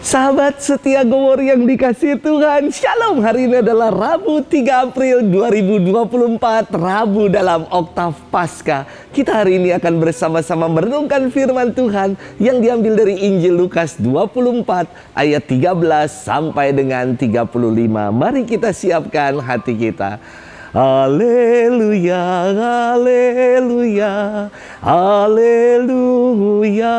Sahabat setia Gowor yang dikasihi Tuhan, Shalom. Hari ini adalah Rabu 3 April 2024, Rabu dalam Oktav Paskah. Kita hari ini akan bersama-sama merenungkan firman Tuhan yang diambil dari Injil Lukas 24 ayat 13 sampai dengan 35. Mari kita siapkan hati kita. Haleluya, haleluya, haleluya.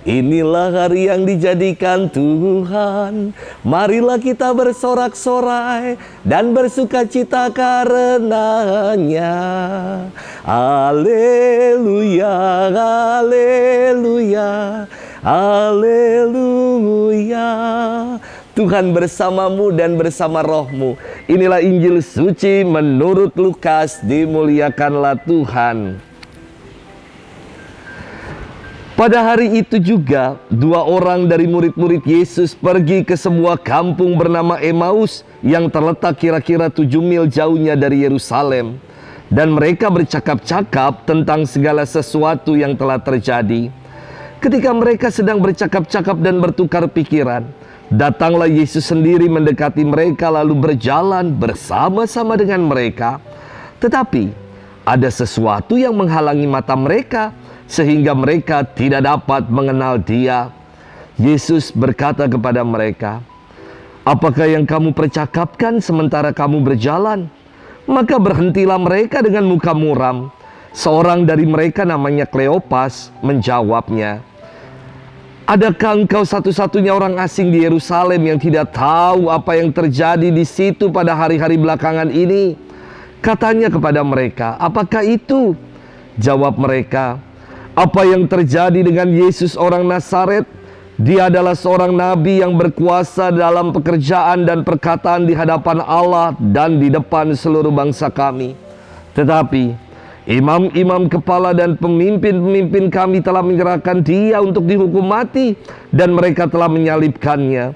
Inilah hari yang dijadikan Tuhan. Marilah kita bersorak-sorai dan bersuka cita karenanya. Haleluya, haleluya, haleluya. Tuhan bersamamu dan bersama rohmu. Inilah Injil suci menurut Lukas. Dimuliakanlah Tuhan. Pada hari itu juga, dua orang dari murid-murid Yesus pergi ke sebuah kampung bernama Emmaus yang terletak kira-kira 7 mil jauhnya dari Yerusalem. Dan mereka bercakap-cakap tentang segala sesuatu yang telah terjadi. Ketika mereka sedang bercakap-cakap dan bertukar pikiran, datanglah Yesus sendiri mendekati mereka lalu berjalan bersama-sama dengan mereka. Tetapi ada sesuatu yang menghalangi mata mereka, sehingga mereka tidak dapat mengenal Dia. Yesus berkata kepada mereka, "Apakah yang kamu percakapkan sementara kamu berjalan?" Maka berhentilah mereka dengan muka muram. Seorang dari mereka namanya Kleopas menjawabnya, "Adakah engkau satu-satunya orang asing di Yerusalem yang tidak tahu apa yang terjadi di situ pada hari-hari belakangan ini?" Katanya kepada mereka, "Apakah itu?" Jawab mereka, "Apa yang terjadi dengan Yesus orang Nazaret? Dia adalah seorang nabi yang berkuasa dalam pekerjaan dan perkataan di hadapan Allah dan di depan seluruh bangsa kami. Tetapi imam-imam kepala dan pemimpin-pemimpin kami telah menyerahkan Dia untuk dihukum mati, dan mereka telah menyalibkannya.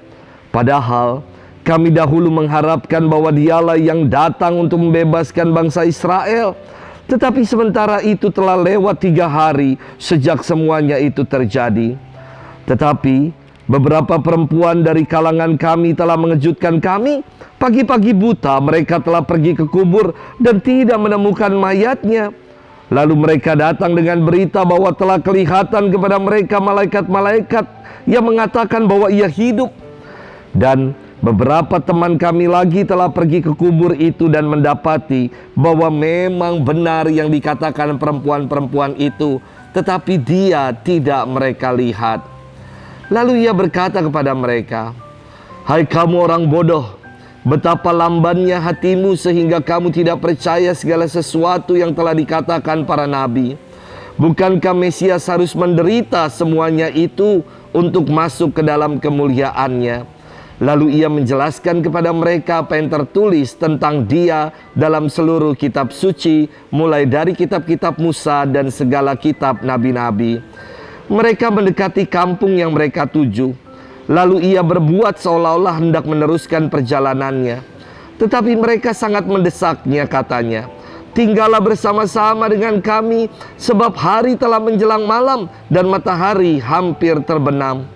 Padahal kami dahulu mengharapkan bahwa Dialah yang datang untuk membebaskan bangsa Israel. Tetapi sementara itu telah lewat 3 hari sejak semuanya itu terjadi. Tetapi beberapa perempuan dari kalangan kami telah mengejutkan kami. Pagi-pagi buta mereka telah pergi ke kubur dan tidak menemukan mayatnya. Lalu mereka datang dengan berita bahwa telah kelihatan kepada mereka malaikat-malaikat yang mengatakan bahwa Ia hidup. Dan beberapa teman kami lagi telah pergi ke kubur itu dan mendapati bahwa memang benar yang dikatakan perempuan-perempuan itu, tetapi Dia tidak mereka lihat." Lalu Ia berkata kepada mereka, "Hai kamu orang bodoh, betapa lambannya hatimu sehingga kamu tidak percaya segala sesuatu yang telah dikatakan para nabi. Bukankah Mesias harus menderita semuanya itu untuk masuk ke dalam kemuliaannya?" Lalu Ia menjelaskan kepada mereka apa yang tertulis tentang Dia dalam seluruh kitab suci, mulai dari kitab-kitab Musa dan segala kitab nabi-nabi. Mereka mendekati kampung yang mereka tuju. Lalu Ia berbuat seolah-olah hendak meneruskan perjalanannya. Tetapi mereka sangat mendesaknya, katanya, "Tinggallah bersama-sama dengan kami, sebab hari telah menjelang malam dan matahari hampir terbenam."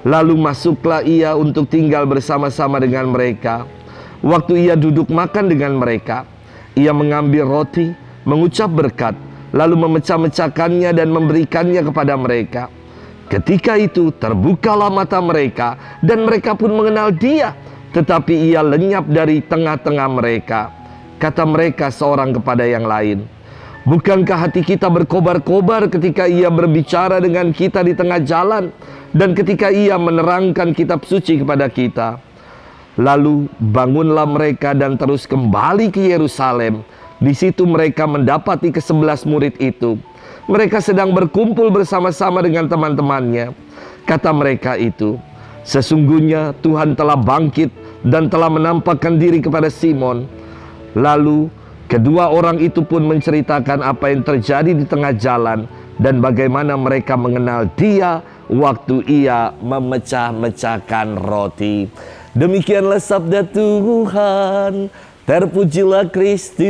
Lalu masuklah Ia untuk tinggal bersama-sama dengan mereka. Waktu Ia duduk makan dengan mereka, Ia mengambil roti, mengucap berkat, lalu memecah-mecahkannya dan memberikannya kepada mereka. Ketika itu terbukalah mata mereka, dan mereka pun mengenal Dia. Tetapi Ia lenyap dari tengah-tengah mereka. Kata mereka seorang kepada yang lain, "Bukankah hati kita berkobar-kobar ketika Ia berbicara dengan kita di tengah jalan, dan ketika Ia menerangkan kitab suci kepada kita?" Lalu bangunlah mereka dan terus kembali ke Yerusalem. Di situ mereka mendapati ke-11 murid itu. Mereka sedang berkumpul bersama-sama dengan teman-temannya. Kata mereka itu, "Sesungguhnya Tuhan telah bangkit dan telah menampakkan diri kepada Simon." Lalu kedua orang itu pun menceritakan apa yang terjadi di tengah jalan dan bagaimana mereka mengenal Dia waktu Ia memecah-mecahkan roti. Demikianlah sabda Tuhan. Terpujilah Kristus.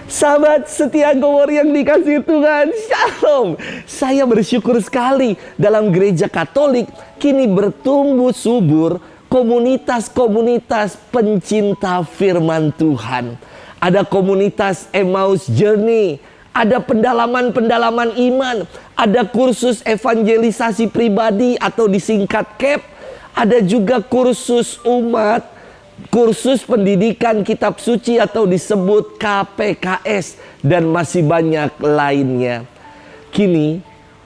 Sahabat setia Gowor yang dikasihi Tuhan, Shalom. Saya bersyukur sekali dalam gereja Katolik kini bertumbuh subur komunitas-komunitas pencinta firman Tuhan. Ada komunitas Emmaus Journey, ada pendalaman-pendalaman iman, ada kursus evangelisasi pribadi atau disingkat KEP, ada juga kursus umat, kursus pendidikan kitab suci atau disebut KPKS, dan masih banyak lainnya. Kini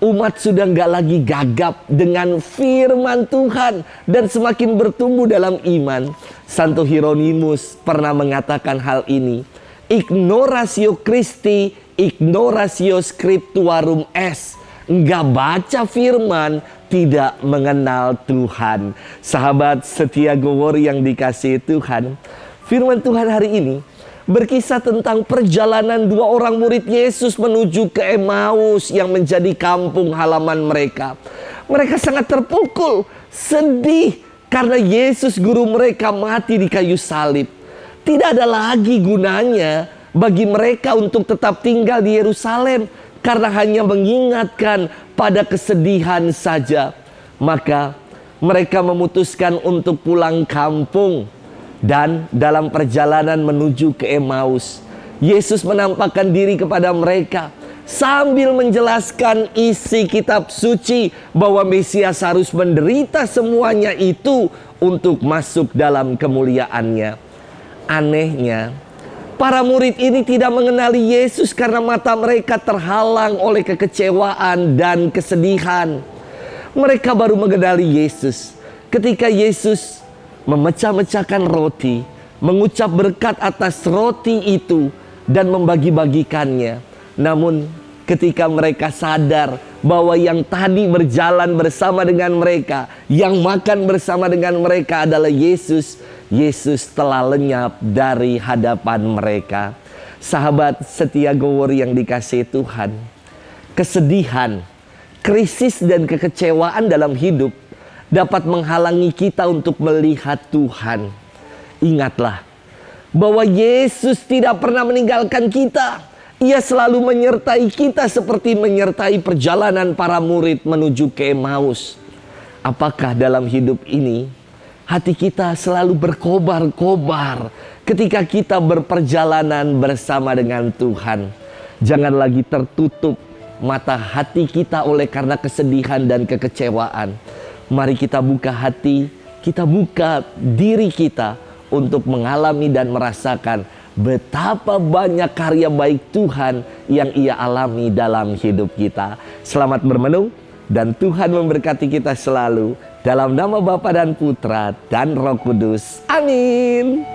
umat sudah nggak lagi gagap dengan firman Tuhan dan semakin bertumbuh dalam iman. Santo Hieronymus pernah mengatakan hal ini. Ignoratio Christi, ignoratio scriptuarum est. Nggak baca firman, tidak mengenal Tuhan. Sahabat setia Gowor yang dikasihi Tuhan, firman Tuhan hari ini berkisah tentang perjalanan dua orang murid Yesus menuju ke Emmaus yang menjadi kampung halaman mereka. Mereka sangat terpukul, sedih karena Yesus guru mereka mati di kayu salib. Tidak ada lagi gunanya bagi mereka untuk tetap tinggal di Yerusalem karena hanya mengingatkan pada kesedihan saja. Maka mereka memutuskan untuk pulang kampung. Dan dalam perjalanan menuju ke Emmaus, Yesus menampakkan diri kepada mereka sambil menjelaskan isi kitab suci bahwa Mesias harus menderita semuanya itu untuk masuk dalam kemuliaannya. Anehnya, para murid ini tidak mengenali Yesus karena mata mereka terhalang oleh kekecewaan dan kesedihan. Mereka baru mengenali Yesus ketika Yesus memecah-mecahkan roti, mengucap berkat atas roti itu dan membagi-bagikannya. Namun ketika mereka sadar bahwa yang tadi berjalan bersama dengan mereka, yang makan bersama dengan mereka adalah Yesus, Yesus telah lenyap dari hadapan mereka. Sahabat setia Gowor yang dikasihi Tuhan, kesedihan, krisis dan kekecewaan dalam hidup dapat menghalangi kita untuk melihat Tuhan. Ingatlah bahwa Yesus tidak pernah meninggalkan kita. Ia selalu menyertai kita seperti menyertai perjalanan para murid menuju ke Emmaus. Apakah dalam hidup ini hati kita selalu berkobar-kobar ketika kita berperjalanan bersama dengan Tuhan? Jangan lagi tertutup mata hati kita oleh karena kesedihan dan kekecewaan. Mari kita buka hati, kita buka diri kita untuk mengalami dan merasakan betapa banyak karya baik Tuhan yang Ia alami dalam hidup kita. Selamat bermenung dan Tuhan memberkati kita selalu. Dalam nama Bapa dan Putra dan Roh Kudus. Amin.